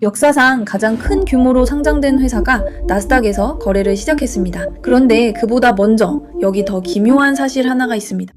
역사상 가장 큰 규모로 상장된 회사가 나스닥에서 거래를 시작했습니다. 그런데 그보다 먼저 여기 더 기묘한 사실 하나가 있습니다.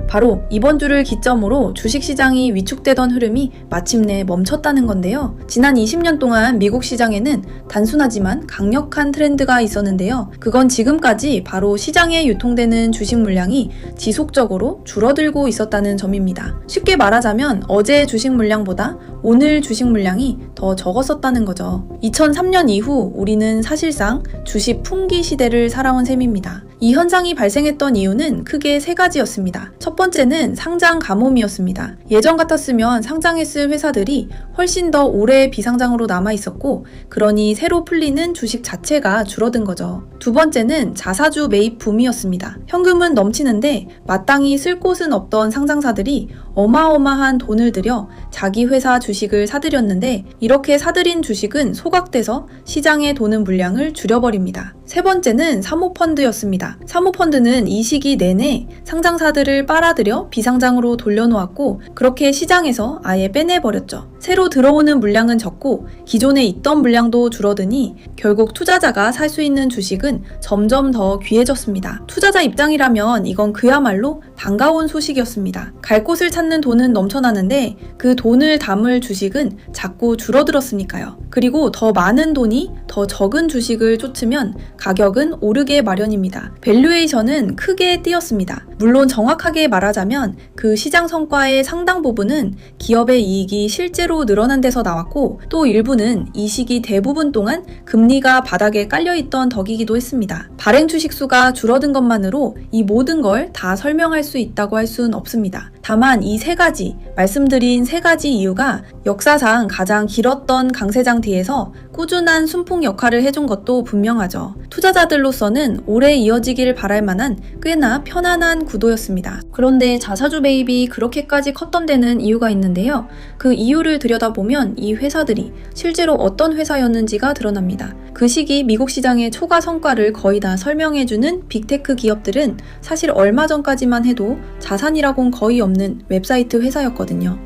바로 이번 주를 기점으로 주식시장이 위축되던 흐름이 마침내 멈췄다는 건데요. 지난 20년 동안 미국 시장에는 단순하지만 강력한 트렌드가 있었는데요. 그건 지금까지 바로 시장에 유통되는 주식 물량이 지속적으로 줄어들고 있었다는 점입니다. 쉽게 말하자면 어제의 주식 물량보다 오늘 주식 물량이 더 적었었다는 거죠. 2003년 이후 우리는 사실상 주식 풍기 시대를 살아온 셈입니다. 이 현상이 발생했던 이유는 크게 세 가지였습니다. 첫 번째는 상장 가뭄이었습니다. 예전 같았으면 상장했을 회사들이 훨씬 더 오래 비상장으로 남아 있었고, 그러니 새로 풀리는 주식 자체가 줄어든 거죠. 두 번째는 자사주 매입 붐이었습니다. 현금은 넘치는데 마땅히 쓸 곳은 없던 상장사들이 어마어마한 돈을 들여 자기 회사 주식을 사들였는데, 이렇게 사들인 주식은 소각돼서 시장에 도는 물량을 줄여버립니다. 세 번째는 사모펀드였습니다. 사모펀드는 이 시기 내내 상장사들을 빨아들여 비상장으로 돌려놓았고, 그렇게 시장에서 아예 빼내버렸죠. 새로 들어오는 물량은 적고 기존에 있던 물량도 줄어드니 결국 투자자가 살 수 있는 주식은 점점 더 귀해졌습니다. 투자자 입장이라면 이건 그야말로 반가운 소식이었습니다. 갈 곳을 찾는 돈은 넘쳐나는데 그 돈을 담을 주식은 자꾸 줄어들었으니까요. 그리고 더 많은 돈이 더 적은 주식을 쫓으면 가격은 오르게 마련입니다. 밸류에이션은 크게 뛰었습니다. 물론 정확하게 말하자면 그 시장 성과의 상당 부분은 기업의 이익이 실제로 늘어난 데서 나왔고, 또 일부는 이 시기 대부분 동안 금리가 바닥에 깔려있던 덕이기도 했습니다. 발행 주식수가 줄어든 것만으로 이 모든 걸 다 설명할 수 있다고 할 수는 없습니다. 다만 이 세 가지, 말씀드린 세 가지 이유가 역사상 가장 길었던 강세장 뒤에서 꾸준한 순풍 역할을 해준 것도 분명하죠. 투자자들로서는 오래 이어지길 바랄 만한 꽤나 편안한 구도였습니다. 그런데 자사주 매입이 그렇게까지 컸던 데는 이유가 있는데요. 그 이유를 들여다보면 이 회사들이 실제로 어떤 회사였는지가 드러납니다. 그 시기 미국 시장의 초과 성과를 거의 다 설명해주는 빅테크 기업들은 사실 얼마 전까지만 해도 자산이라고는 거의 없는 웹사이트 회사였거든요.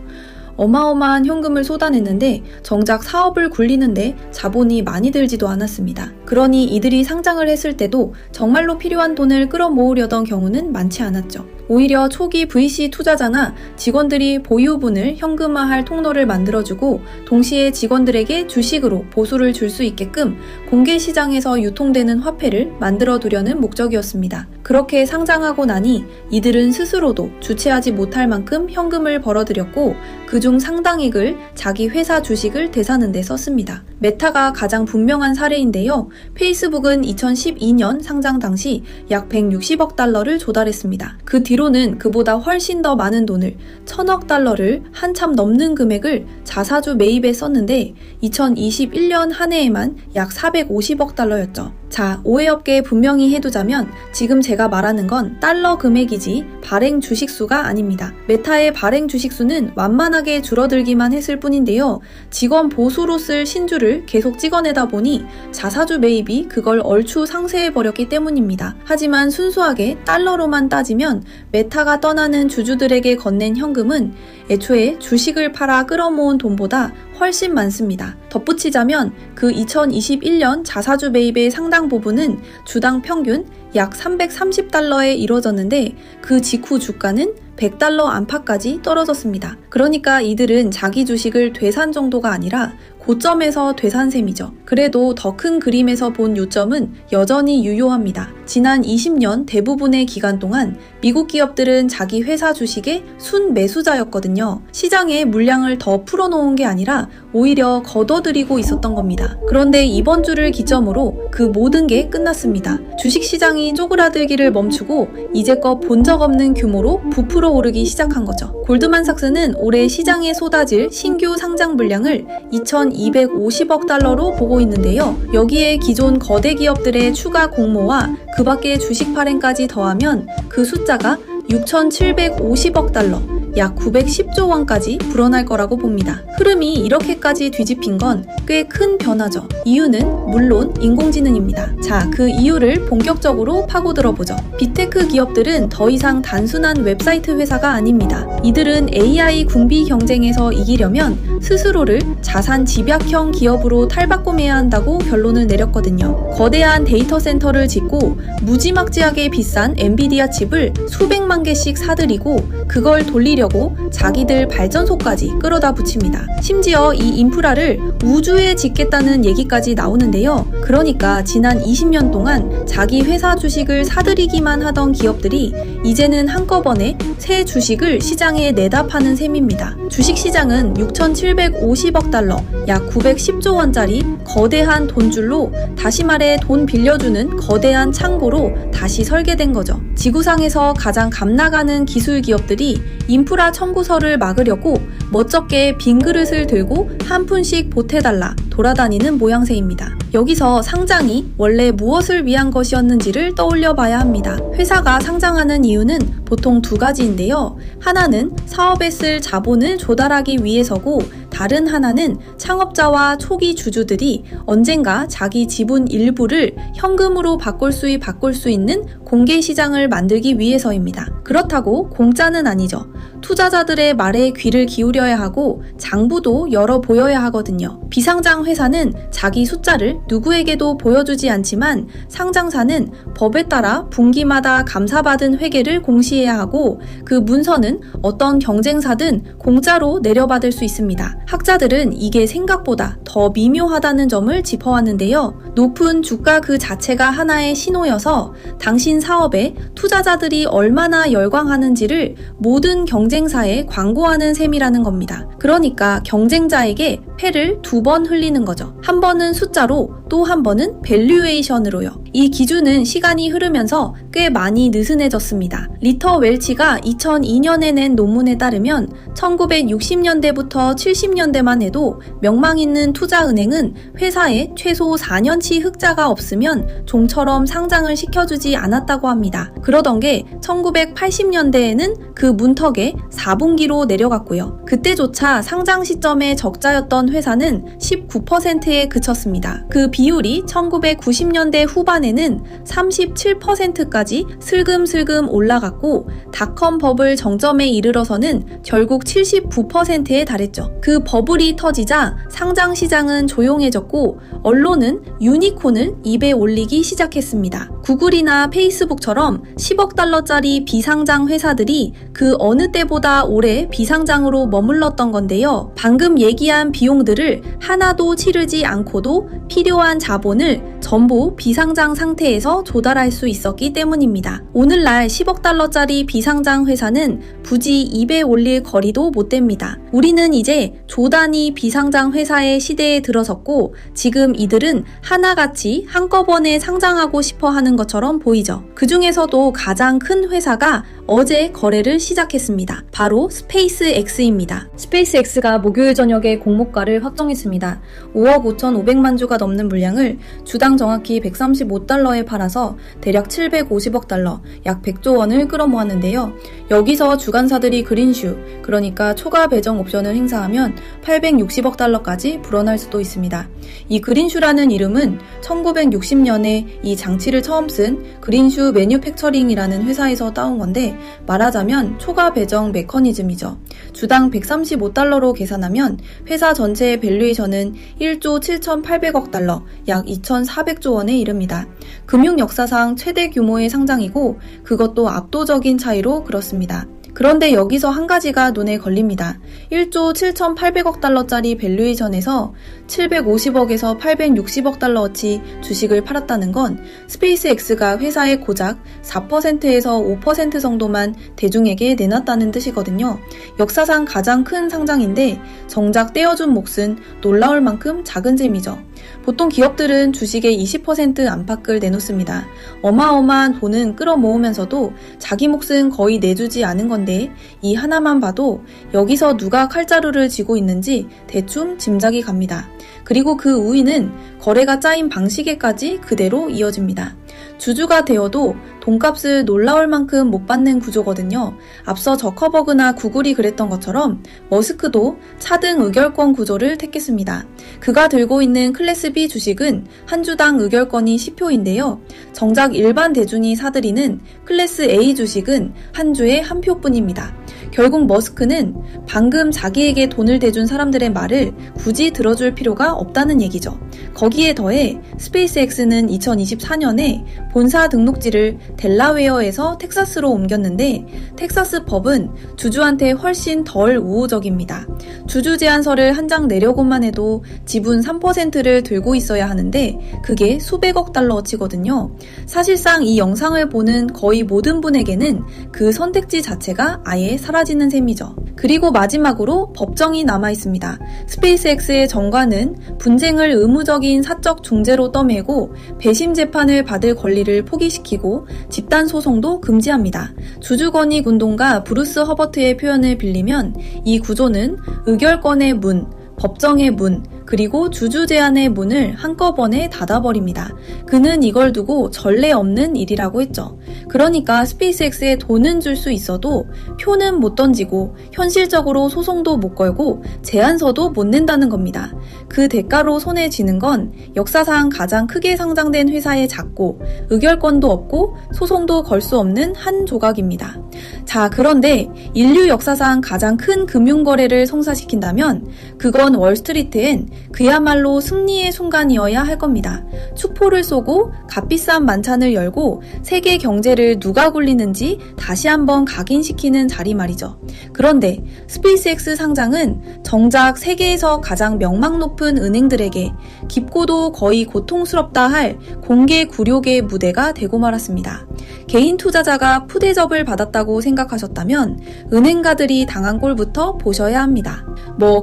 어마어마한 현금을 쏟아냈는데 정작 사업을 굴리는데 자본이 많이 들지도 않았습니다. 그러니 이들이 상장을 했을 때도 정말로 필요한 돈을 끌어모으려던 경우는 많지 않았죠. 오히려 초기 VC 투자자나 직원들이 보유분을 현금화할 통로를 만들어주고, 동시에 직원들에게 주식으로 보수를 줄 수 있게끔 공개 시장에서 유통되는 화폐를 만들어두려는 목적이었습니다. 그렇게 상장하고 나니 이들은 스스로도 주체하지 못할 만큼 현금을 벌어들였고, 그중 상당액을 자기 회사 주식을 되사는 데 썼습니다. 메타가 가장 분명한 사례인데요. 페이스북은 2012년 상장 당시 약 160억 달러를 조달했습니다. 그 뒤로는 그보다 훨씬 더 많은 돈을, 1000억 달러를 한참 넘는 금액을 자사주 매입에 썼는데 2021년 한 해에만 약 450억 달러였죠. 자, 오해 없게 분명히 해두자면 지금 제가 말하는 건 달러 금액이지 발행 주식수가 아닙니다. 메타의 발행 주식수는 완만하게 줄어들기만 했을 뿐인데요. 직원 보수로 쓸 신주를 계속 찍어내다 보니 자사주 매입이 그걸 얼추 상쇄해버렸기 때문입니다. 하지만 순수하게 달러로만 따지면 메타가 떠나는 주주들에게 건넨 현금은 애초에 주식을 팔아 끌어모은 돈보다 훨씬 많습니다. 덧붙이자면 그 2021년 자사주 매입의 상당 부분은 주당 평균 약 330달러에 이루어졌는데 그 직후 주가는 100달러 안팎까지 떨어졌습니다. 그러니까 이들은 자기 주식을 되산 정도가 아니라 고점에서 되산 셈이죠. 그래도 더 큰 그림에서 본 요점은 여전히 유효합니다. 지난 20년 대부분의 기간 동안 미국 기업들은 자기 회사 주식의 순매수자였거든요. 시장에 물량을 더 풀어놓은 게 아니라 오히려 걷어들이고 있었던 겁니다. 그런데 이번 주를 기점으로 그 모든 게 끝났습니다. 주식시장이 쪼그라들기를 멈추고 이제껏 본 적 없는 규모로 부풀어 오르기 시작한 거죠. 골드만삭스는 올해 시장에 쏟아질 신규 상장 물량을 2,250억 달러로 보고 있는데요. 여기에 기존 거대 기업들의 추가 공모와 그 밖의 주식 발행까지 더하면 그 숫자가 6,750억 달러, 약 910조 원까지 불어날 거라고 봅니다. 흐름이 이렇게까지 뒤집힌 건 꽤 큰 변화죠. 이유는 물론 인공지능입니다. 자, 그 이유를 본격적으로 파고들어보죠. 빅테크 기업들은 더 이상 단순한 웹사이트 회사가 아닙니다. 이들은 AI 궁비 경쟁에서 이기려면 스스로를 자산 집약형 기업으로 탈바꿈해야 한다고 결론을 내렸거든요. 거대한 데이터 센터를 짓고 무지막지하게 비싼 엔비디아 칩을 수백만 개씩 사들이고 그걸 돌리려고 자기들 발전소까지 끌어다 붙입니다. 심지어 이 인프라를 우주에 짓겠다는 얘기까지 나오는데요. 그러니까 지난 20년 동안 자기 회사 주식을 사들이기만 하던 기업들이 이제는 한꺼번에 새 주식을 시장에 내다 파는 셈입니다. 주식시장은 6,750억 달러, 약 910조 원짜리 거대한 돈줄로, 다시 말해 돈 빌려주는 거대한 창고로 다시 설계된 거죠. 지구상에서 가장 값나가는 기술 기업들이 인프라 청구서를 막으려고 멋쩍게 빈 그릇을 들고 한 푼씩 보태달라 돌아다니는 모양새입니다. 여기서 상장이 원래 무엇을 위한 것이었는지를 떠올려 봐야 합니다. 회사가 상장하는 이유는 보통 두 가지인데요. 하나는 사업에 쓸 자본을 조달하기 위해서고, 다른 하나는 창업자와 초기 주주들이 언젠가 자기 지분 일부를 현금으로 바꿀 수 있는 공개 시장을 만들기 위해서입니다. 그렇다고 공짜는 아니죠. 투자자들의 말에 귀를 기울여야 하고 장부도 열어 보여야 하거든요. 비상장 회사는 자기 숫자를 누구에게도 보여주지 않지만, 상장사는 법에 따라 분기마다 감사받은 회계를 공시해야 하고, 그 문서는 어떤 경쟁사든 공짜로 내려받을 수 있습니다. 학자들은 이게 생각보다 더 미묘하다는 점을 짚어왔는데요. 높은 주가 그 자체가 하나의 신호여서 당신 사업에 투자자들이 얼마나 열광하는지를 모든 경쟁사에 광고하는 셈이라는 겁니다. 그러니까 경쟁자에게 패를 두 번 흘리는 거죠. 한 번은 숫자로, 또 한 번은 밸류에이션으로요. 이 기준은 시간이 흐르면서 꽤 많이 느슨해졌습니다. 리터 웰치가 2002년에 낸 논문에 따르면 1960년대부터 70년대만 해도 명망 있는 투자은행은 회사에 최소 4년치 흑자가 없으면 종처럼 상장을 시켜주지 않았다고 합니다. 그러던 게 1980년대에는 그 문턱에 4분기로 내려갔고요. 그때조차 상장 시점에 적자였던 회사는 19%에 그쳤습니다. 그 비율이 1990년대 후반에는 37%까지 슬금슬금 올라갔고, 닷컴 버블 정점에 이르러서는 결국 79%에 달했죠. 그 버블이 터지자 상장 시장은 조용해졌고, 언론은 유니콘을 입에 올리기 시작했습니다. 구글이나 페이스북처럼 10억 달러짜리 비상장 회사들이 그 어느 때보다 오래 비상장으로 머물렀던 건데요. 방금 얘기한 비용들을 하나도 치르지 않고도 필요한 자본을 전부 비상장 상태에서 조달할 수 있었기 때문입니다. 오늘날 10억 달러짜리 비상장 회사는 굳이 입에 올릴 거리도 못 됩니다. 우리는 이제 조단위 비상장 회사의 시대에 들어섰고, 지금 이들은 하나같이 한꺼번에 상장하고 싶어 하는 것처럼 보이죠. 그 중에서도 가장 큰 회사가 어제 거래를 시작했습니다. 바로 스페이스X입니다. 스페이스X가 목요일 저녁에 공모가를 확정했습니다. 5억 5,500만 주가 넘는 물량을 주당 정확히 135달러에 팔아서 대략 750억 달러, 약 100조 원을 끌어모았는데요. 여기서 주관사들이 그린슈, 그러니까 초과 배정 옵션을 행사하면 860억 달러까지 불어날 수도 있습니다. 이 그린슈라는 이름은 1960년에 이 장치를 처음 쓴 그린슈 매뉴팩처링이라는 회사에서 따온 건데, 말하자면 초과 배정 메커니즘이죠. 주당 135달러로 계산하면 회사 전체의 밸류에이션은 1조 7,800억 달러, 약 2,400조 원에 이릅니다. 금융 역사상 최대 규모의 상장이고, 그것도 압도적인 차이로 그렇습니다. 그런데 여기서 한 가지가 눈에 걸립니다. 1조 7,800억 달러짜리 밸류에이션에서 750억에서 860억 달러어치 주식을 팔았다는 건 스페이스X가 회사의 고작 4%에서 5% 정도만 대중에게 내놨다는 뜻이거든요. 역사상 가장 큰 상장인데 정작 떼어준 몫은 놀라울 만큼 작은 셈이죠. 보통 기업들은 주식의 20% 안팎을 내놓습니다. 어마어마한 돈은 끌어모으면서도 자기 몫은 거의 내주지 않은 건데, 이 하나만 봐도 여기서 누가 칼자루를 쥐고 있는지 대충 짐작이 갑니다. 그리고 그 우위는 거래가 짜인 방식에까지 그대로 이어집니다. 주주가 되어도 돈값을 놀라울 만큼 못 받는 구조거든요. 앞서 저커버그나 구글이 그랬던 것처럼 머스크도 차등 의결권 구조를 택했습니다. 그가 들고 있는 클래스 B 주식은 한 주당 의결권이 10표인데요. 정작 일반 대중이 사들이는 클래스 A 주식은 한 주에 한 표뿐입니다. 결국 머스크는 방금 자기에게 돈을 대준 사람들의 말을 굳이 들어줄 필요가 없다는 얘기죠. 거기에 더해 스페이스X는 2024년에 본사 등록지를 델라웨어에서 텍사스로 옮겼는데 텍사스 법은 주주한테 훨씬 덜 우호적입니다. 주주 제안서를 한 장 내려고만 해도 지분 3%를 들고 있어야 하는데 그게 수백억 달러치거든요. 사실상 이 영상을 보는 거의 모든 분에게는 그 선택지 자체가 아예 사라지는 셈이죠. 그리고 마지막으로 법정이 남아 있습니다. 스페이스X의 정관은 분쟁을 의무적인 사적 중재로 떠밀고 배심 재판을 받을 권리를 포기시키고 집단 소송도 금지합니다. 주주권익 운동가 브루스 허버트의 표현을 빌리면 이 구조는 의결권의 문, 법정의 문, 그리고 주주 제한의 문을 한꺼번에 닫아버립니다. 그는 이걸 두고 전례 없는 일이라고 했죠. 그러니까 스페이스X에 돈은 줄 수 있어도 표는 못 던지고 현실적으로 소송도 못 걸고 제안서도 못 낸다는 겁니다. 그 대가로 손에 쥐는 건 역사상 가장 크게 상장된 회사의 작고 의결권도 없고 소송도 걸 수 없는 한 조각입니다. 자, 그런데 인류 역사상 가장 큰 금융거래를 성사시킨다면 그건 월스트리트엔 그야말로 승리의 순간이어야 할 겁니다. 축포를 쏘고 값비싼 만찬을 열고 세계 경제를 누가 굴리는지 다시 한번 각인시키는 자리 말이죠. 그런데 스페이스X 상장은 정작 세계에서 가장 명망 높은 은행들에게 깊고도 거의 고통스럽다 할 공개 굴욕의 무대가 되고 말았습니다. 개인 투자자가 푸대접을 받았다고 생각하셨다면 은행가들이 당한 꼴부터 보셔야 합니다.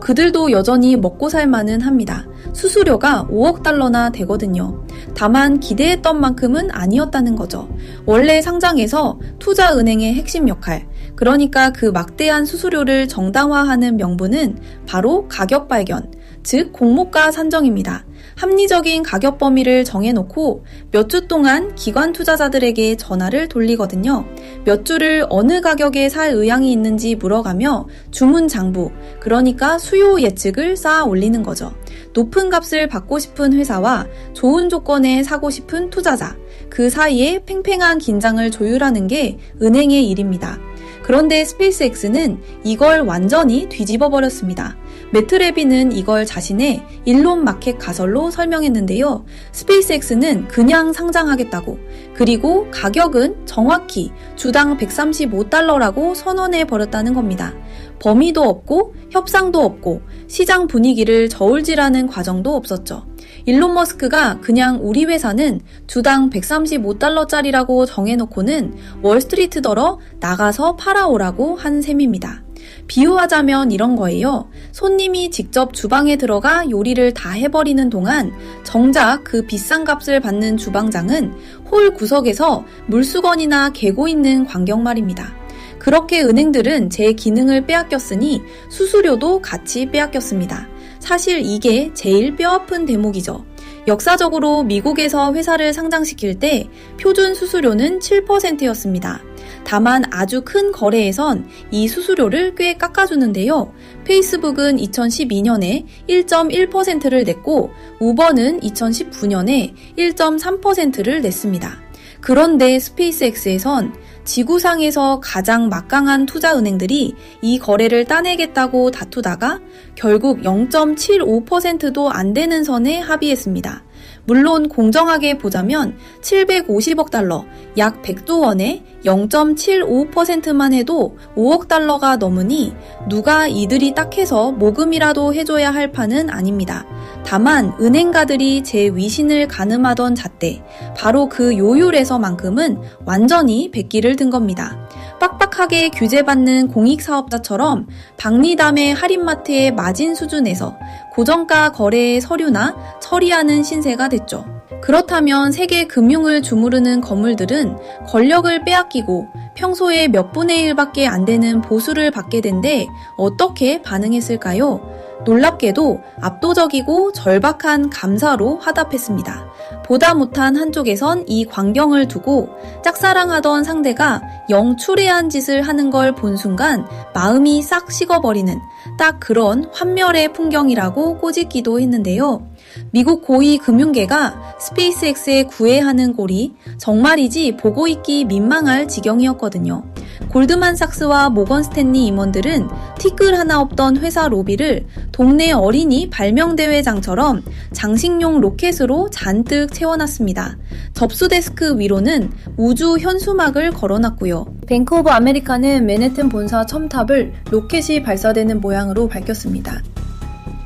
그들도 여전히 먹고 살만은 합니다. 수수료가 5억 달러나 되거든요. 다만 기대했던 만큼은 아니었다는 거죠. 원래 상장에서 투자은행의 핵심 역할, 그러니까 그 막대한 수수료를 정당화하는 명분은 바로 가격 발견, 즉 공모가 산정입니다. 합리적인 가격 범위를 정해놓고 몇 주 동안 기관 투자자들에게 전화를 돌리거든요. 몇 주를 어느 가격에 살 의향이 있는지 물어가며 주문 장부, 그러니까 수요 예측을 쌓아 올리는 거죠. 높은 값을 받고 싶은 회사와 좋은 조건에 사고 싶은 투자자, 그 사이에 팽팽한 긴장을 조율하는 게 은행의 일입니다. 그런데 스페이스X는 이걸 완전히 뒤집어 버렸습니다. 매트 레비는 이걸 자신의 일론 마켓 가설로 설명했는데요. 스페이스X는 그냥 상장하겠다고, 그리고 가격은 정확히 주당 135달러라고 선언해 버렸다는 겁니다. 범위도 없고 협상도 없고 시장 분위기를 저울질하는 과정도 없었죠. 일론 머스크가 그냥 우리 회사는 주당 135달러짜리라고 정해놓고는 월스트리트더러 나가서 팔아오라고 한 셈입니다. 비유하자면 이런 거예요. 손님이 직접 주방에 들어가 요리를 다 해버리는 동안 정작 그 비싼 값을 받는 주방장은 홀 구석에서 물수건이나 개고 있는 광경 말입니다. 그렇게 은행들은 제 기능을 빼앗겼으니 수수료도 같이 빼앗겼습니다. 사실 이게 제일 뼈아픈 대목이죠. 역사적으로 미국에서 회사를 상장시킬 때 표준 수수료는 7%였습니다. 다만 아주 큰 거래에선 이 수수료를 꽤 깎아주는데요. 페이스북은 2012년에 1.1%를 냈고 우버는 2019년에 1.3%를 냈습니다. 그런데 스페이스X에선 지구상에서 가장 막강한 투자은행들이 이 거래를 따내겠다고 다투다가 결국 0.75%도 안 되는 선에 합의했습니다. 물론 공정하게 보자면 750억 달러, 약 100조 원에 0.75%만 해도 5억 달러가 넘으니 누가 이들이 딱해서 모금이라도 해줘야 할 판은 아닙니다. 다만 은행가들이 제 위신을 가늠하던 잣대, 바로 그 요율에서만큼은 완전히 백기를 든 겁니다. 빡빡하게 규제받는 공익사업자처럼 박리담의 할인마트의 마진 수준에서 고정가 거래의 서류나 처리하는 신세가 됐죠. 그렇다면 세계 금융을 주무르는 건물들은 권력을 빼앗기고 평소에 몇 분의 1밖에 안 되는 보수를 받게 된데 어떻게 반응했을까요? 놀랍게도 압도적이고 절박한 감사로 화답했습니다. 보다 못한 한쪽에선 이 광경을 두고 짝사랑하던 상대가 영 추레한 짓을 하는 걸 본 순간 마음이 싹 식어버리는 딱 그런 환멸의 풍경이라고 꼬집기도 했는데요. 미국 고위 금융계가 스페이스X에 구애하는 꼴이 정말이지 보고 있기 민망할 지경이었거든요. 골드만삭스와 모건 스탠리 임원들은 티끌 하나 없던 회사 로비를 동네 어린이 발명대회장처럼 장식용 로켓으로 잔뜩 채워놨습니다. 접수 데스크 위로는 우주 현수막을 걸어놨고요. 뱅크 오브 아메리카는 맨해튼 본사 첨탑을 로켓이 발사되는 모양으로 밝혔습니다.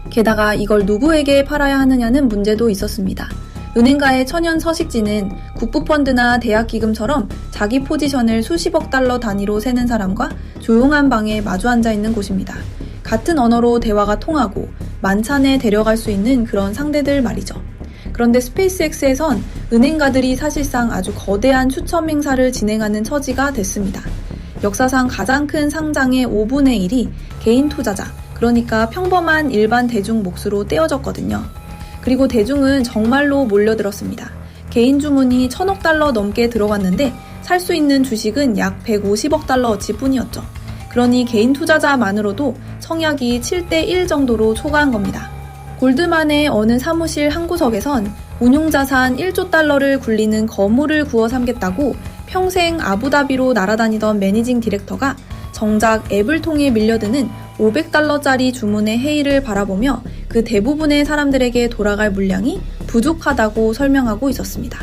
게다가 이걸 누구에게 팔아야 하느냐는 문제도 있었습니다. 은행가의 천연 서식지는 국부펀드나 대학기금처럼 자기 포지션을 수십억 달러 단위로 세는 사람과 조용한 방에 마주 앉아 있는 곳입니다. 같은 언어로 대화가 통하고 만찬에 데려갈 수 있는 그런 상대들 말이죠. 그런데 스페이스X에선 은행가들이 사실상 아주 거대한 추첨 행사를 진행하는 처지가 됐습니다. 역사상 가장 큰 상장의 5분의 1이 개인 투자자, 그러니까 평범한 일반 대중 몫으로 떼어졌거든요. 그리고 대중은 정말로 몰려들었습니다. 개인 주문이 1,000억 달러 넘게 들어갔는데 살 수 있는 주식은 약 150억 달러어치 뿐이었죠. 그러니 개인 투자자만으로도 청약이 7대1 정도로 초과한 겁니다. 골드만의 어느 사무실 한 구석에선 운용자산 1조 달러를 굴리는 거물을 구워 삼겠다고 평생 아부다비로 날아다니던 매니징 디렉터가 정작 앱을 통해 밀려드는 500달러짜리 주문의 해이를 바라보며 그 대부분의 사람들에게 돌아갈 물량이 부족하다고 설명하고 있었습니다.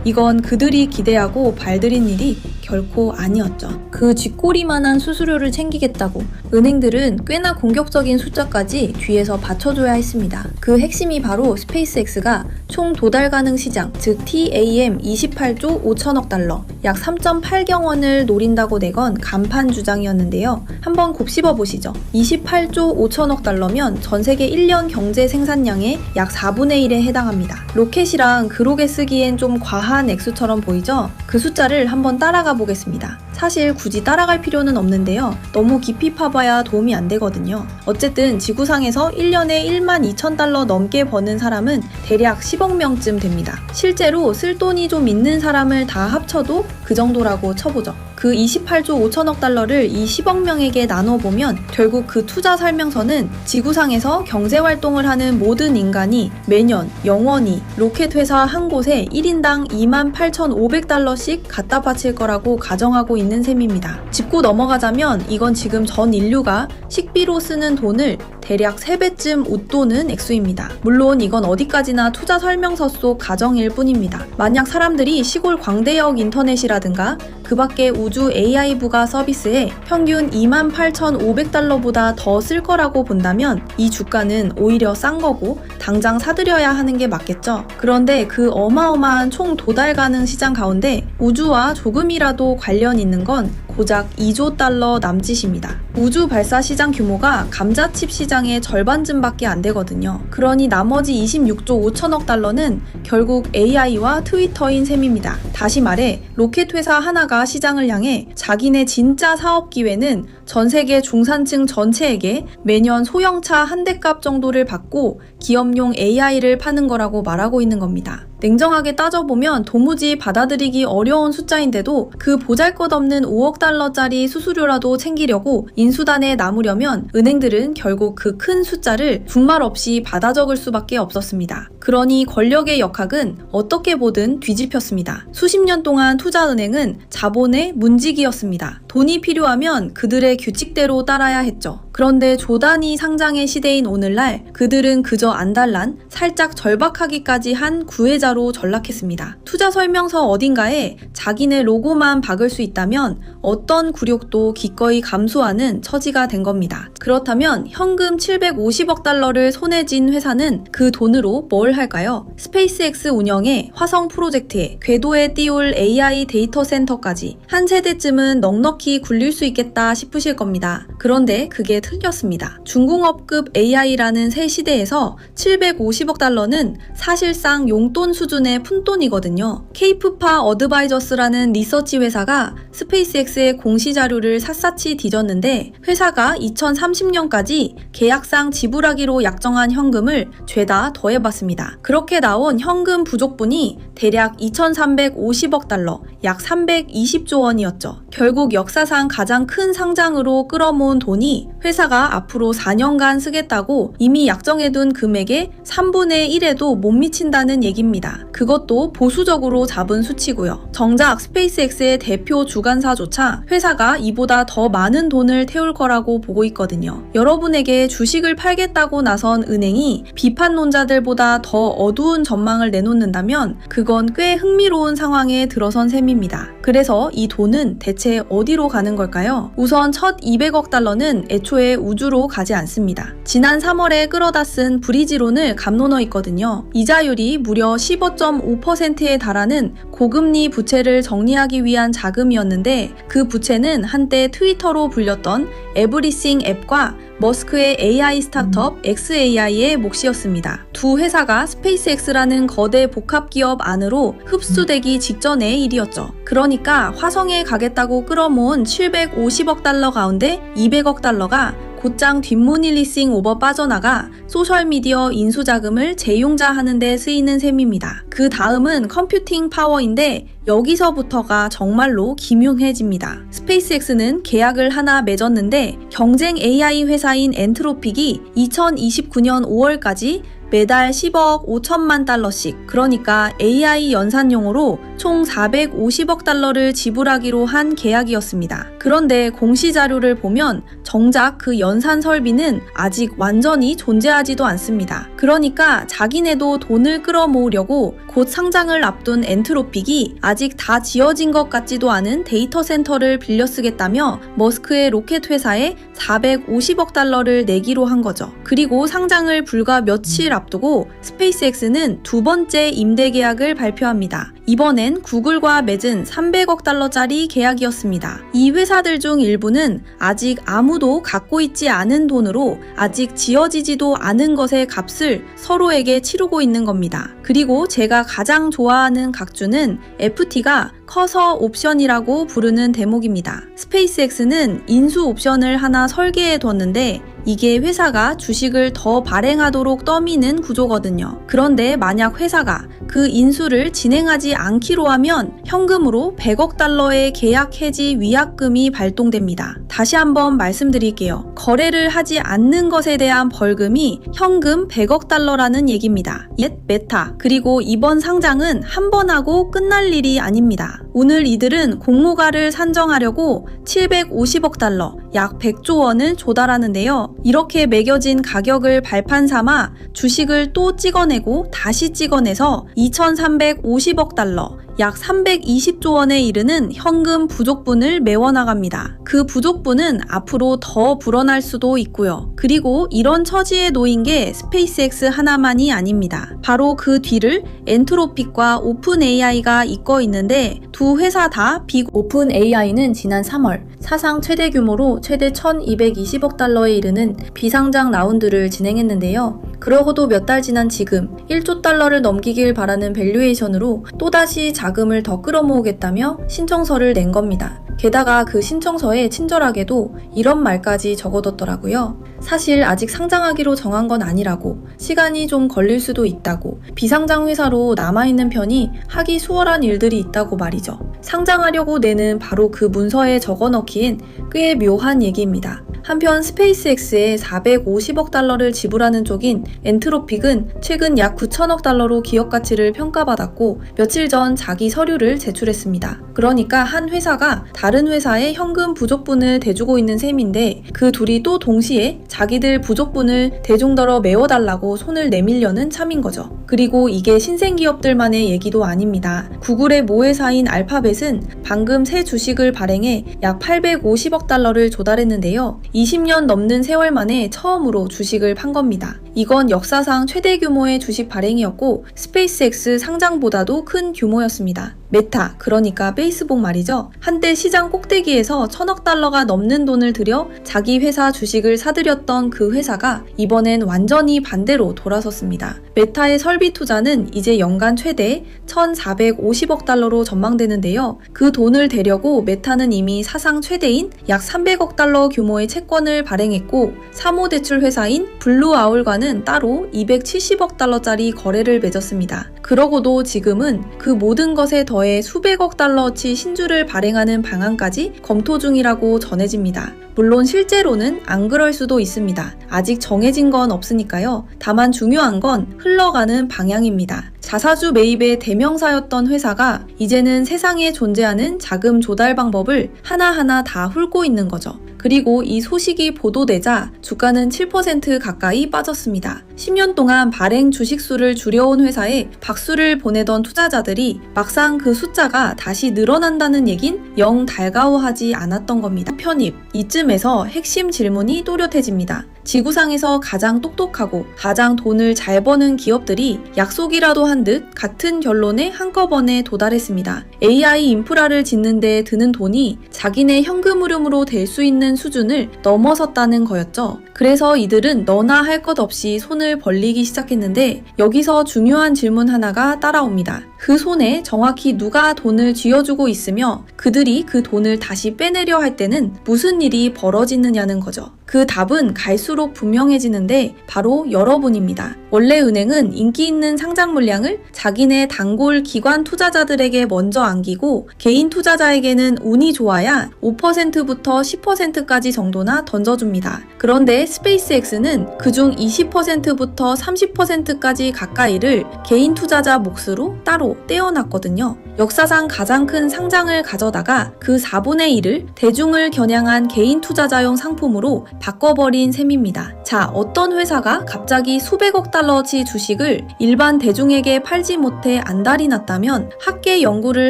이건 그들이 기대하고 발들인 일이 결코 아니었죠. 그 쥐꼬리만한 수수료를 챙기겠다고 은행들은 꽤나 공격적인 숫자까지 뒤에서 받쳐줘야 했습니다. 그 핵심이 바로 스페이스X가 총 도달 가능 시장, 즉 TAM 28조 5천억 달러, 약 3.8경 원을 노린다고 내건 간판 주장이었는데요. 한번 곱씹어 보시죠. 28조 5천억 달러면 전 세계 1년 경제 생산량의 약 4분의 1에 해당합니다. 로켓이랑 그록에 쓰기엔 좀 과한 액수처럼 보이죠? 그 숫자를 한번 따라가 보겠습니다. 사실 굳이 따라갈 필요는 없는데요. 너무 깊이 파봐야 도움이 안 되거든요. 어쨌든 지구상에서 1년에 1만 2천 달러 넘게 버는 사람은 대략 10억 명쯤 됩니다. 실제로 쓸 돈이 좀 있는 사람을 다 합쳐도 그 정도라고 쳐보죠. 그 28조 5천억 달러를 이 10억 명에게 나눠보면 결국 그 투자 설명서는 지구상에서 경제활동을 하는 모든 인간이 매년 영원히 로켓 회사 한 곳에 1인당 28,500달러씩 갖다 바칠 거라고 가정하고 있는 셈입니다. 짚고 넘어가자면 이건 지금 전 인류가 식비로 쓰는 돈을 대략 3배쯤 웃도는 액수입니다. 물론 이건 어디까지나 투자 설명서 속 가정일 뿐입니다. 만약 사람들이 시골 광대역 인터넷이라든가 그 밖에 우주 AI 부가 서비스에 평균 28,500달러보다 더 쓸 거라고 본다면 이 주가는 오히려 싼 거고 당장 사들여야 하는 게 맞겠죠. 그런데 그 어마어마한 총 도달 가능 시장 가운데 우주와 조금이라도 관련 있는 건 고작 2조 달러 남짓입니다. 우주 발사 시장 규모가 감자칩 시장의 절반쯤밖에 안 되거든요. 그러니 나머지 26조 5천억 달러는 결국 AI와 트위터인 셈입니다. 다시 말해 로켓 회사 하나가 시장을 향해 자기네 진짜 사업 기회는 전 세계 중산층 전체에게 매년 소형차 한 대 값 정도를 받고 기업용 AI를 파는 거라고 말하고 있는 겁니다. 냉정하게 따져보면 도무지 받아들이기 어려운 숫자인데도 그 보잘것없는 5억 달러짜리 수수료라도 챙기려고 인수단에 남으려면 은행들은 결국 그 큰 숫자를 분말 없이 받아 적을 수밖에 없었습니다. 그러니 권력의 역학은 어떻게 보든 뒤집혔습니다. 수십 년 동안 투자은행은 자본의 문지기였습니다. 돈이 필요하면 그들의 규칙대로 따라야 했죠. 그런데 조단위 상장의 시대인 오늘날 그들은 그저 안달난 살짝 절박하기까지 한 구애자로 전락했습니다. 투자 설명서 어딘가에 자기네 로고만 박을 수 있다면 어떤 굴욕도 기꺼이 감수하는 처지가 된 겁니다. 그렇다면 현금 750억 달러를 손에 쥔 회사는 그 돈으로 뭘 뭘 할까요? 스페이스X 운영에 화성 프로젝트에 궤도에 띄울 AI 데이터 센터까지 한 세대쯤은 넉넉히 굴릴 수 있겠다 싶으실 겁니다. 그런데 그게 틀렸습니다. 중공업급 AI라는 새 시대에서 750억 달러는 사실상 용돈 수준의 푼돈이거든요. 케이프파 어드바이저스라는 리서치 회사가 스페이스X의 공시 자료를 샅샅이 뒤졌는데 회사가 2030년까지 계약상 지불하기로 약정한 현금을 죄다 더해봤습니다. 그렇게 나온 현금 부족분이 대략 2,350억 달러, 약 320조 원이었죠. 결국 역사상 가장 큰 상장으로 끌어모은 돈이 회사가 앞으로 4년간 쓰겠다고 이미 약정해둔 금액의 3분의 1에도 못 미친다는 얘기입니다. 그것도 보수적으로 잡은 수치고요. 정작 스페이스X의 대표 주관사조차 회사가 이보다 더 많은 돈을 태울 거라고 보고 있거든요. 여러분에게 주식을 팔겠다고 나선 은행이 비판론자들보다 더 어두운 전망을 내놓는다면 그건 꽤 흥미로운 상황에 들어선 셈입니다. 그래서 이 돈은 대체 어디로 가는 걸까요? 우선 첫 200억 달러는 애초에 우주로 가지 않습니다. 지난 3월에 끌어다 쓴 브리지론을 감노너 있거든요. 이자율이 무려 15.5%에 달하는 고금리 부채를 정리하기 위한 자금이었는데 그 부채는 한때 트위터로 불렸던 에브리싱 앱과 머스크의 AI 스타트업 xAI의 몫이었습니다. 두 회사가 스페이스X라는 거대 복합기업 안으로 흡수되기 직전의 일이었죠. 그러니까 화성에 가겠다고 끌어모은 750억 달러 가운데 200억 달러가 곧장 뒷문이 리싱 오버 빠져나가 소셜미디어 인수자금을 재융자하는 데 쓰이는 셈입니다. 그 다음은 컴퓨팅 파워인데 여기서부터가 정말로 기묘해집니다. 스페이스X는 계약을 하나 맺었는데 경쟁 AI 회사인 엔트로픽이 2029년 5월까지 매달 10억 5천만 달러씩, 그러니까 AI 연산용으로 총 450억 달러를 지불하기로 한 계약이었습니다. 그런데 공시 자료를 보면 정작 그 연산 설비는 아직 완전히 존재하지도 않습니다. 그러니까 자기네도 돈을 끌어모으려고 곧 상장을 앞둔 엔트로픽이 아직 다 지어진 것 같지도 않은 데이터 센터를 빌려 쓰겠다며 머스크의 로켓 회사에 450억 달러를 내기로 한 거죠. 그리고 상장을 불과 며칠 앞두고 스페이스X는 두 번째 임대 계약을 발표합니다. 이번엔 구글과 맺은 300억 달러짜리 계약이었습니다. 이 회사들 중 일부는 아직 아무도 갖고 있지 않은 돈으로 아직 지어지지도 않은 것의 값을 서로에게 치르고 있는 겁니다. 그리고 제가 가장 좋아하는 각주는 FT가 커서 옵션이라고 부르는 대목입니다. 스페이스X는 인수 옵션을 하나 설계해 뒀는데 이게 회사가 주식을 더 발행하도록 떠미는 구조거든요. 그런데 만약 회사가 그 인수를 진행하지 않기로 하면 현금으로 100억 달러의 계약 해지 위약금이 발동됩니다. 다시 한번 말씀드릴게요. 거래를 하지 않는 것에 대한 벌금이 현금 100억 달러라는 얘기입니다. 옛 메타. 그리고 이번 상장은 한 번 하고 끝날 일이 아닙니다. 오늘 이들은 공모가를 산정하려고 750억 달러, 약 100조 원을 조달하는데요. 이렇게 매겨진 가격을 발판 삼아 주식을 또 찍어내고 다시 찍어내서 2,350억 달러, 약 320조 원에 이르는 현금 부족분을 메워나갑니다. 그 부족분은 앞으로 더 불어날 수도 있고요. 그리고 이런 처지에 놓인 게 스페이스X 하나만이 아닙니다. 바로 그 뒤를 엔트로픽과 오픈AI가 잇고 있는데 두 회사 다 오픈AI는 지난 3월 사상 최대 규모로 최대 1,220억 달러에 이르는 비상장 라운드를 진행했는데요. 그러고도 몇 달 지난 지금 1조 달러를 넘기길 바라는 밸류에이션으로 또다시 자금을 더 끌어모으겠다며 신청서를 낸 겁니다. 게다가 그 신청서에 친절하게도 이런 말까지 적어뒀더라고요. 사실 아직 상장하기로 정한 건 아니라고, 시간이 좀 걸릴 수도 있다고, 비상장 회사로 남아있는 편이 하기 수월한 일들이 있다고 말이죠. 상장하려고 내는 바로 그 문서에 적어넣기엔 꽤 묘한 얘기입니다. 한편 스페이스X에 450억 달러를 지불하는 쪽인 엔트로픽은 최근 약 9천억 달러로 기업 가치를 평가받았고 며칠 전 자기 서류를 제출했습니다. 그러니까 한 회사가 다른 회사의 현금 부족분을 대주고 있는 셈인데 그 둘이 또 동시에 자기들 부족분을 대중더러 메워달라고 손을 내밀려는 참인 거죠. 그리고 이게 신생기업들만의 얘기도 아닙니다. 구글의 모회사인 알파벳은 방금 새 주식을 발행해 약 850억 달러를 조달했는데요. 20년 넘는 세월 만에 처음으로 주식을 판 겁니다. 이건 역사상 최대 규모의 주식 발행이었고 스페이스X 상장보다도 큰 규모였습니다. 메타, 그러니까 페이스북 말이죠. 한때 시장 꼭대기에서 1000억 달러가 넘는 돈을 들여 자기 회사 주식을 사들였던 그 회사가 이번엔 완전히 반대로 돌아섰습니다. 메타의 설비 투자는 이제 연간 최대 1450억 달러로 전망되는데요. 그 돈을 대려고 메타는 이미 사상 최대인 약 300억 달러 규모의 채권을 발행했고 사모대출 회사인 블루아울과는 따로 270억 달러짜리 거래를 맺었습니다. 그러고도 지금은 그 모든 것에 더해 수백억 달러어치 신주를 발행하는 방안까지 검토 중이라고 전해집니다. 물론 실제로는 안 그럴 수도 있습니다. 아직 정해진 건 없으니까요. 다만 중요한 건 흘러가는 방향입니다. 자사주 매입의 대명사였던 회사가 이제는 세상에 존재하는 자금 조달 방법을 하나하나 다 훑고 있는 거죠. 그리고 이 소식이 보도되자 주가는 7% 가까이 빠졌습니다. 10년 동안 발행 주식수를 줄여온 회사에 박수를 보내던 투자자들이 막상 그 숫자가 다시 늘어난다는 얘긴 영 달가워하지 않았던 겁니다. 편입, 이쯤에서 핵심 질문이 또렷해집니다. 지구상에서 가장 똑똑하고 가장 돈을 잘 버는 기업들이 약속이라도 한 듯 같은 결론에 한꺼번에 도달했습니다. AI 인프라를 짓는 데 드는 돈이 자기네 현금 흐름으로 될 수 있는 수준을 넘어섰다는 거였죠. 그래서 이들은 너나 할 것 없이 손을 벌리기 시작했는데 여기서 중요한 질문 하나가 따라옵니다. 그 손에 정확히 누가 돈을 쥐어주고 있으며 그들이 그 돈을 다시 빼내려 할 때는 무슨 일이 벌어지느냐는 거죠. 그 답은 갈수록 분명해지는데 바로 여러분입니다. 원래 은행은 인기 있는 상장 물량을 자기네 단골 기관 투자자들에게 먼저 안기고 개인 투자자에게는 운이 좋아야 5%부터 10%까지 정도나 던져줍니다. 그런데 스페이스X는 그중 20%부터 30%까지 가까이를 개인 투자자 몫으로 따로 떼어놨거든요. 역사상 가장 큰 상장을 가져다가 그 4분의 1을 대중을 겨냥한 개인 투자자용 상품으로 바꿔버린 셈입니다. 자, 어떤 회사가 갑자기 수백억 달러어치 주식을 일반 대중에게 팔지 못해 안달이 났다면 학계 연구를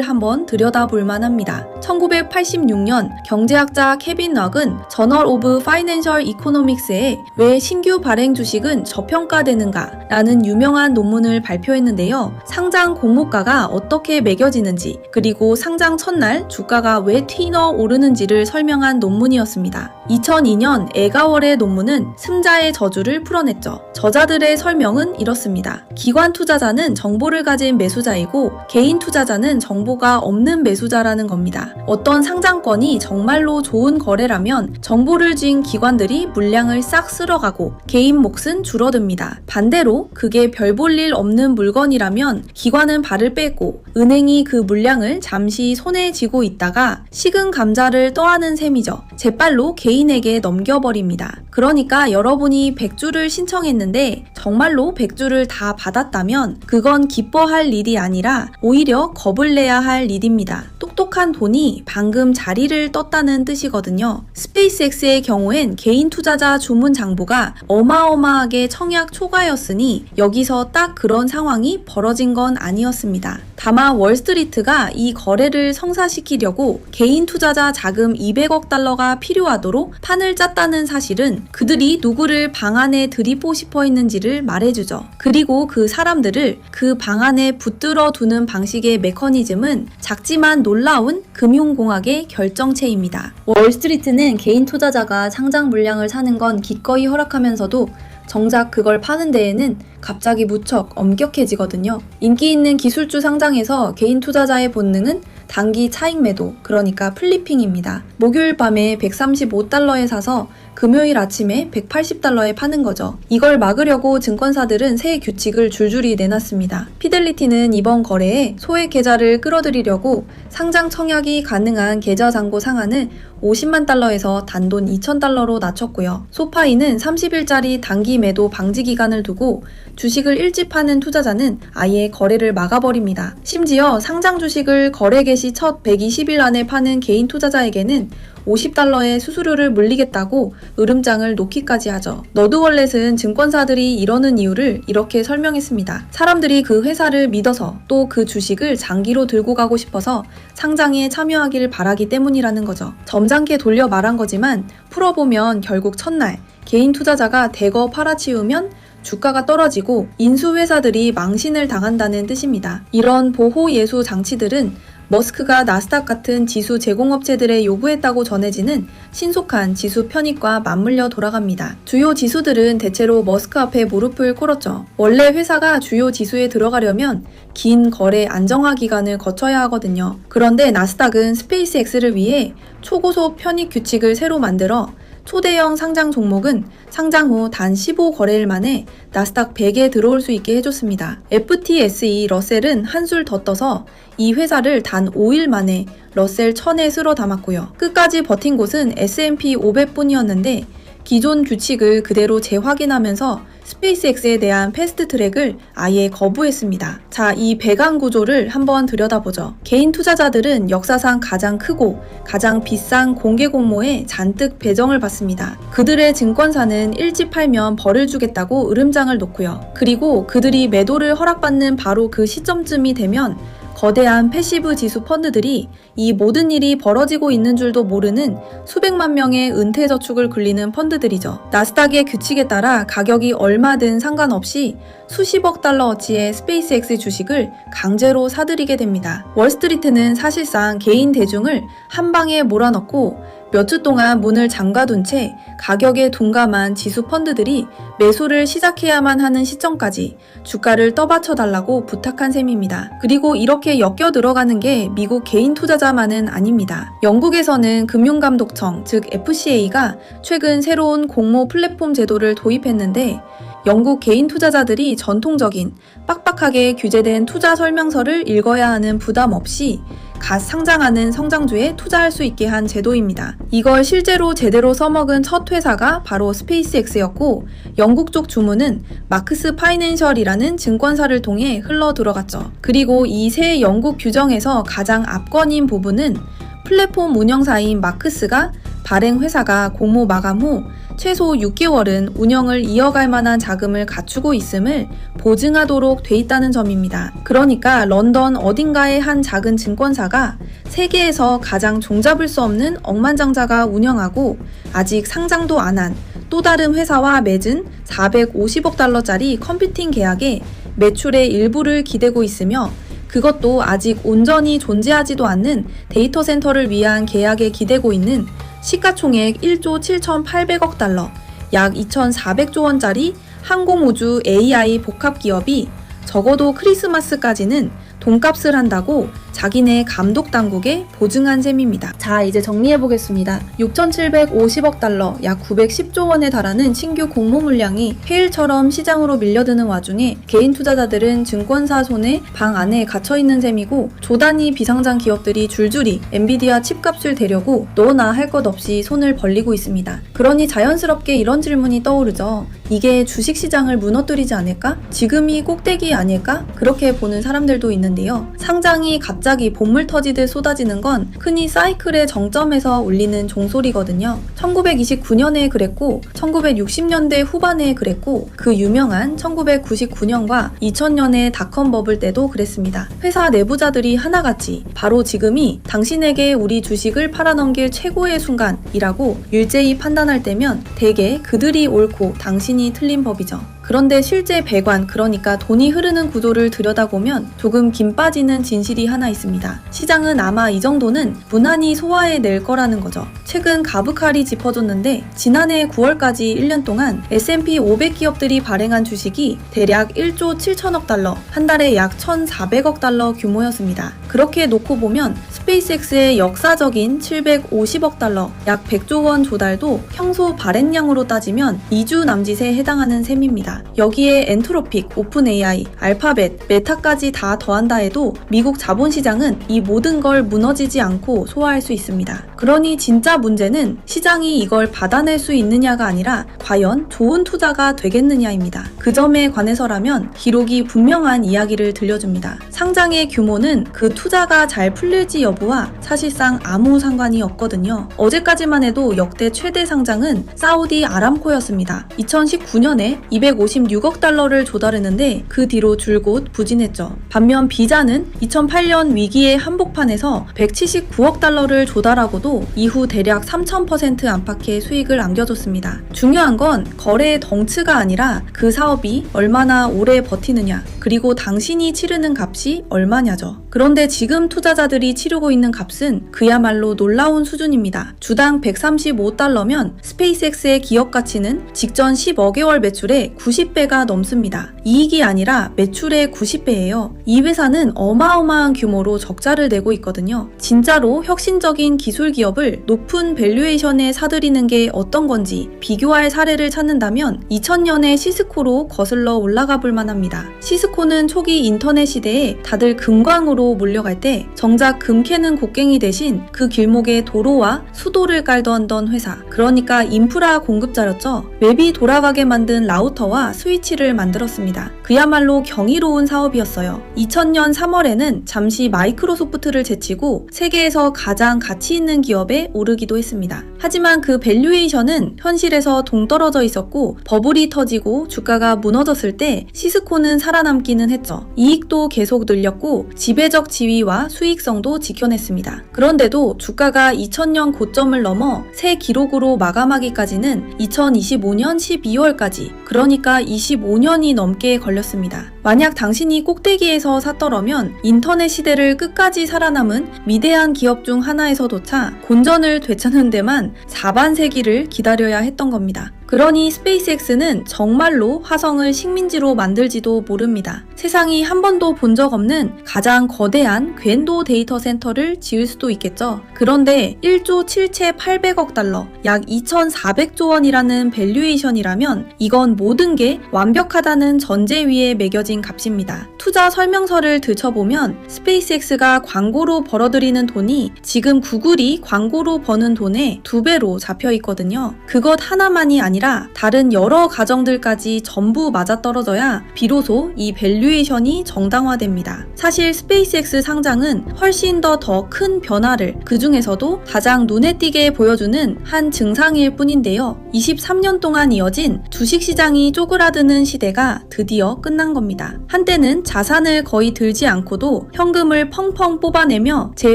한번 들여다볼 만합니다. 1986년 경제학자 케빈 락은 저널 오브 파이낸셜 이코노믹스에 왜 신규 발행 주식은 저평가되는가 라는 유명한 논문을 발표했는데요. 상장 공모가가 어떻게 매겨지는지 그리고 상장 첫날 주가가 왜 튀어 오르는지를 설명한 논문이었습니다. 2002년 에가월의 논문은 승자의 저주를 풀어냈죠. 저자들의 설명은 이렇습니다. 기관 투자자는 정보를 가진 매수자이고 개인 투자자는 정보가 없는 매수자라는 겁니다. 어떤 상장권이 정말로 좋은 거래라면 정보를 쥔 기관들이 물량을 싹 쓸어가고 개인 몫은 줄어듭니다. 반대로 그게 별 볼 일 없는 물건이라면 기관은 발을 빼고 은행이 그 물량을 잠시 손에 쥐고 있다가 식은 감자를 떠안은 셈이죠. 재빨로 개인에게 넘겨버립니다. 그러니까 여러분이 100주를 신청했는데 정말로 100주를 다 받았다면 그건 기뻐할 일이 아니라 오히려 겁을 내야 할 일입니다. 똑똑한 돈이 방금 자리를 떴다는 뜻이거든요. 스페이스X의 경우엔 개인 투자자 주문 장부가 어마어마하게 청약 초과였으니 여기서 딱 그런 상황이 벌어진 건 아니었습니다. 다만 월스트리트가 이 거래를 성사시키려고 개인 투자자 자금 200억 달러가 필요하도록 판을 짰다는 사실은 그들이 누구를 방 안에 들이고 싶어 했는지를 말해주죠. 그리고 그 사람들을 그 방 안에 붙들어 두는 방식의 메커니즘은 작지만 놀라운 금융공학의 결정체입니다. 월스트리트는 개인 투자자가 상장 물량을 사는 건 기꺼이 허락하면서도 정작 그걸 파는 데에는 갑자기 무척 엄격해지거든요. 인기 있는 기술주 상장에서 개인 투자자의 본능은 단기 차익 매도, 그러니까 플리핑입니다. 목요일 밤에 135달러에 사서 금요일 아침에 180달러에 파는 거죠. 이걸 막으려고 증권사들은 새 규칙을 줄줄이 내놨습니다. 피델리티는 이번 거래에 소액 계좌를 끌어들이려고 상장 청약이 가능한 계좌 잔고 상한을 50만 달러에서 단돈 2,000달러로 낮췄고요. 소파이는 30일짜리 단기 매도 방지 기간을 두고 주식을 일찍 파는 투자자는 아예 거래를 막아버립니다. 심지어 상장 주식을 거래 개시 첫 120일 안에 파는 개인 투자자에게는 $50의 수수료를 물리겠다고 으름장을 놓기까지 하죠. 너드월렛은 증권사들이 이러는 이유를 이렇게 설명했습니다. 사람들이 그 회사를 믿어서 또 그 주식을 장기로 들고 가고 싶어서 상장에 참여하길 바라기 때문이라는 거죠. 점잖게 돌려 말한 거지만 풀어보면 결국 첫날 개인 투자자가 대거 팔아치우면 주가가 떨어지고 인수회사들이 망신을 당한다는 뜻입니다. 이런 보호 예수 장치들은 머스크가 나스닥 같은 지수 제공업체들에 요구했다고 전해지는 신속한 지수 편입과 맞물려 돌아갑니다. 주요 지수들은 대체로 머스크 앞에 무릎을 꿇었죠. 원래 회사가 주요 지수에 들어가려면 긴 거래 안정화 기간을 거쳐야 하거든요. 그런데 나스닥은 스페이스X를 위해 초고속 편입 규칙을 새로 만들어 초대형 상장 종목은 상장 후 단 15거래일 만에 나스닥 100에 들어올 수 있게 해줬습니다. FTSE 러셀은 한술 더 떠서 이 회사를 단 5일 만에 러셀 1000에 쓸어 담았고요. 끝까지 버틴 곳은 S&P 500뿐이었는데 기존 규칙을 그대로 재확인하면서 스페이스X에 대한 패스트 트랙을 아예 거부했습니다. 자, 이 배당 구조를 한번 들여다보죠. 개인 투자자들은 역사상 가장 크고 가장 비싼 공개 공모에 잔뜩 배정을 받습니다. 그들의 증권사는 일찍 팔면 벌을 주겠다고 으름장을 놓고요. 그리고 그들이 매도를 허락받는 바로 그 시점쯤이 되면 거대한 패시브 지수 펀드들이 이 모든 일이 벌어지고 있는 줄도 모르는 수백만 명의 은퇴 저축을 굴리는 펀드들이죠. 나스닥의 규칙에 따라 가격이 얼마든 상관없이 수십억 달러어치의 스페이스X 주식을 강제로 사들이게 됩니다. 월스트리트는 사실상 개인 대중을 한 방에 몰아넣고 몇 주 동안 문을 잠가둔 채 가격에 둔감한 지수 펀드들이 매수를 시작해야만 하는 시점까지 주가를 떠받쳐달라고 부탁한 셈입니다. 그리고 이렇게 엮여 들어가는 게 미국 개인 투자자만은 아닙니다. 영국에서는 금융감독청, 즉 FCA가 최근 새로운 공모 플랫폼 제도를 도입했는데 영국 개인 투자자들이 전통적인 빡빡하게 규제된 투자 설명서를 읽어야 하는 부담 없이 갓 상장하는 성장주에 투자할 수 있게 한 제도입니다. 이걸 실제로 제대로 써먹은 첫 회사가 바로 스페이스X였고 영국 쪽 주문은 마크스 파이낸셜이라는 증권사를 통해 흘러 들어갔죠. 그리고 이 새 영국 규정에서 가장 압권인 부분은 플랫폼 운영사인 마크스가 발행 회사가 공모 마감 후 최소 6개월은 운영을 이어갈 만한 자금을 갖추고 있음을 보증하도록 돼 있다는 점입니다. 그러니까 런던 어딘가의 한 작은 증권사가 세계에서 가장 종잡을 수 없는 억만장자가 운영하고 아직 상장도 안 한 또 다른 회사와 맺은 450억 달러짜리 컴퓨팅 계약에 매출의 일부를 기대고 있으며 그것도 아직 온전히 존재하지도 않는 데이터 센터를 위한 계약에 기대고 있는 시가총액 1조 7,800억 달러, 약 2,400조 원짜리 항공우주 AI 복합기업이 적어도 크리스마스까지는 돈값을 한다고 자기네 감독 당국에 보증한 셈입니다. 자, 이제 정리해보겠습니다. 6,750억 달러, 약 910조 원에 달하는 신규 공모 물량이 해일처럼 시장으로 밀려드는 와중에 개인 투자자들은 증권사 손에 방 안에 갇혀있는 셈이고 조단위 비상장 기업들이 줄줄이 엔비디아 칩값을 대려고 너나 할 것 없이 손을 벌리고 있습니다. 그러니 자연스럽게 이런 질문이 떠오르죠. 이게 주식시장을 무너뜨리지 않을까? 지금이 꼭대기 아닐까? 그렇게 보는 사람들도 있는데요. 상장이 갑자기 본물 터지듯 쏟아지는 건 흔히 사이클의 정점에서 울리는 종소리거든요. 1929년에 그랬고 1960년대 후반에 그랬고 그 유명한 1999년과 2000년의 닷컴 버블 때도 그랬습니다. 회사 내부자들이 하나같이 바로 지금이 당신에게 우리 주식을 팔아넘길 최고의 순간이라고 일제히 판단할 때면 대개 그들이 옳고 당신이 틀린 법이죠. 그런데 실제 배관, 그러니까 돈이 흐르는 구조를 들여다보면 조금 김 빠지는 진실이 하나 있습니다. 시장은 아마 이 정도는 무난히 소화해낼 거라는 거죠. 최근 가브칼이 짚어줬는데 지난해 9월까지 1년 동안 S&P 500 기업들이 발행한 주식이 대략 1조 7천억 달러, 한 달에 약 1,400억 달러 규모였습니다. 그렇게 놓고 보면 스페이스X의 역사적인 750억 달러, 약 100조 원 조달도 평소 발행량으로 따지면 2주 남짓에 해당하는 셈입니다. 여기에 엔트로픽, 오픈 AI, 알파벳, 메타까지 다 더한다 해도 미국 자본시장은 이 모든 걸 무너지지 않고 소화할 수 있습니다. 그러니 진짜 문제는 시장이 이걸 받아낼 수 있느냐가 아니라 과연 좋은 투자가 되겠느냐입니다. 그 점에 관해서라면 기록이 분명한 이야기를 들려줍니다. 상장의 규모는 그 투자가 잘 풀릴지 여부와 사실상 아무 상관이 없거든요. 어제까지만 해도 역대 최대 상장은 사우디 아람코였습니다. 2019년에 256억 달러를 조달했는데 그 뒤로 줄곧 부진했죠. 반면 비자는 2008년 위기의 한복판에서 179억 달러를 조달하고도 이후 대략 3000% 안팎의 수익을 안겨줬습니다. 중요한 건 거래의 덩치가 아니라 그 사업이 얼마나 오래 버티느냐, 그리고 당신이 치르는 값이 얼마냐죠. 그런데 지금 투자자들이 치르고 있는 값은 그야말로 놀라운 수준입니다. 주당 135달러면 스페이스X의 기업 가치는 직전 15개월 매출의 90배가 넘습니다. 이익이 아니라 매출의 90배예요. 이 회사는 어마어마한 규모로 적자를 내고 있거든요. 진짜로 혁신적인 기술 기업을 높은 밸류에이션에 사들이는 게 어떤 건지 비교할 사례를 찾는다면 2000년의 시스코로 거슬러 올라가 볼 만합니다. 시스코는 초기 인터넷 시대에 다들 금광으로 몰려갈 때 정작 금 캐는 곡괭이 대신 그 길목에 도로와 수도를 깔던 회사, 그러니까 인프라 공급자였죠. 웹이 돌아가게 만든 라우터와 스위치를 만들었습니다. 그야말로 경이로운 사업이었어요. 2000년 3월에는 잠시 마이크로소프트를 제치고 세계에서 가장 가치 있는 기업에 오르기도 했습니다. 하지만 그 밸류에이션은 현실에서 동떨어져 있었고 버블이 터지고 주가가 무너졌을 때 시스코는 살아남기는 했죠. 이익도 계속 늘렸고 지배적 지위와 수익성도 지켜냈습니다. 그런데도 주가가 2000년 고점을 넘어 새 기록으로 마감하기까지는 2025년 12월까지, 그러니까 25년이 넘게 걸렸습니다. 만약 당신이 꼭대기에서 샀더라면 인터넷 시대를 끝까지 살아남은 위대한 기업 중 하나에서조차 본전을 되찾는 데만 4반세기를 기다려야 했던 겁니다. 그러니 스페이스X는 정말로 화성을 식민지로 만들지도 모릅니다. 세상이 한 번도 본 적 없는 가장 거대한 궤도 데이터 센터를 지을 수도 있겠죠. 그런데 1조 7채 800억 달러, 약 2400조 원이라는 밸류에이션이라면 이건 모든 게 완벽하다는 전제 위에 매겨진 값입니다. 투자 설명서를 들춰보면 스페이스X가 광고로 벌어들이는 돈이 지금 구글이 광고로 버는 돈의 2배로 잡혀 있거든요. 그것 하나만이 아니라 다른 여러 가정들까지 전부 맞아떨어져야 비로소 이 밸류에이션이 정당화됩니다. 사실 스페이스X 상장은 훨씬 더 큰 변화를, 그 중에서도 가장 눈에 띄게 보여주는 한 증상일 뿐인데요. 23년 동안 이어진 주식시장이 쪼그라드는 시대가 드디어 끝난 겁니다. 한때는 자산을 거의 들지 않고도 현금을 펑펑 뽑아내며 제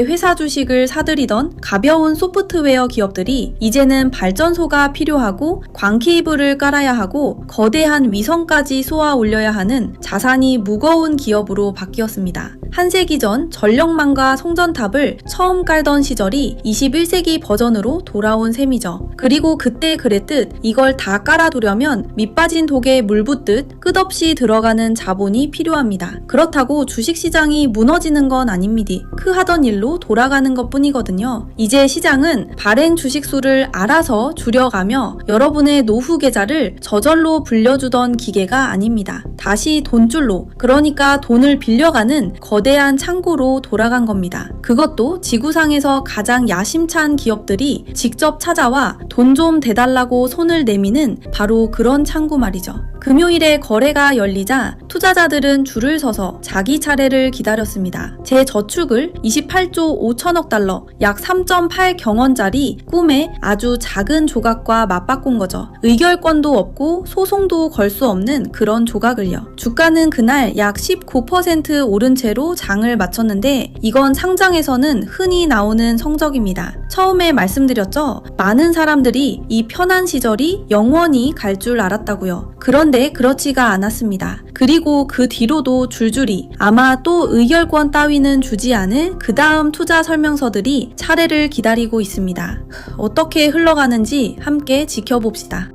회사 주식을 사들이던 가벼운 소프트웨어 기업들이 이제는 발전소가 필요하고 광케이블을 깔아야 하고 거대한 위성까지 쏘아 올려야 하는 자산이 무거운 기업으로 바뀌었습니다. 한 세기 전 전력망과 송전탑을 처음 깔던 시절이 21세기 버전으로 돌아온 셈이죠. 그리고 그때 그랬듯 이걸 다 깔아두려면 밑빠진 독에 물 붓듯 끝없이 들어가는 자본이 필요합니다. 그렇다고 주식시장이 무너지는 건 아닙니다. 그 하던 일로 돌아가는 것 뿐이거든요. 이제 시장은 발행 주식수를 알아서 줄여가며 여러분의 노후 계좌를 저절로 불려주던 기계가 아닙니다. 다시 돈줄로, 그러니까 돈을 빌려가는 거대한 창고로 돌아간 겁니다. 그것도 지구상에서 가장 야심찬 기업들이 직접 찾아와 돈 좀 대달라고 손을 내미는 바로 그런 창고 말이죠. 금요일에 거래가 열리자 투자자들은 줄을 서서 자기 차례를 기다렸습니다. 제 저축을 28조 5천억 달러, 약 3.8 경원짜리 꿈의 아주 작은 조각과 맞바꾼 거죠. 의결권도 없고 소송도 걸 수 없는 그런 조각을요. 주가는 그날 약 19% 오른 채로 장을 마쳤는데 이건 상장에서는 흔히 나오는 성적입니다. 처음에 말씀드렸죠. 많은 사람들이 이 편한 시절이 영원히 갈 줄 알았다고요. 그런데 그렇지가 않았습니다. 그리고 그 뒤로도 줄줄이 아마 또 의결권 따위는 주지 않을 그 다음 투자 설명서들이 차례를 기다리고 있습니다. 어떻게 흘러가는지 함께 지켜봅시다.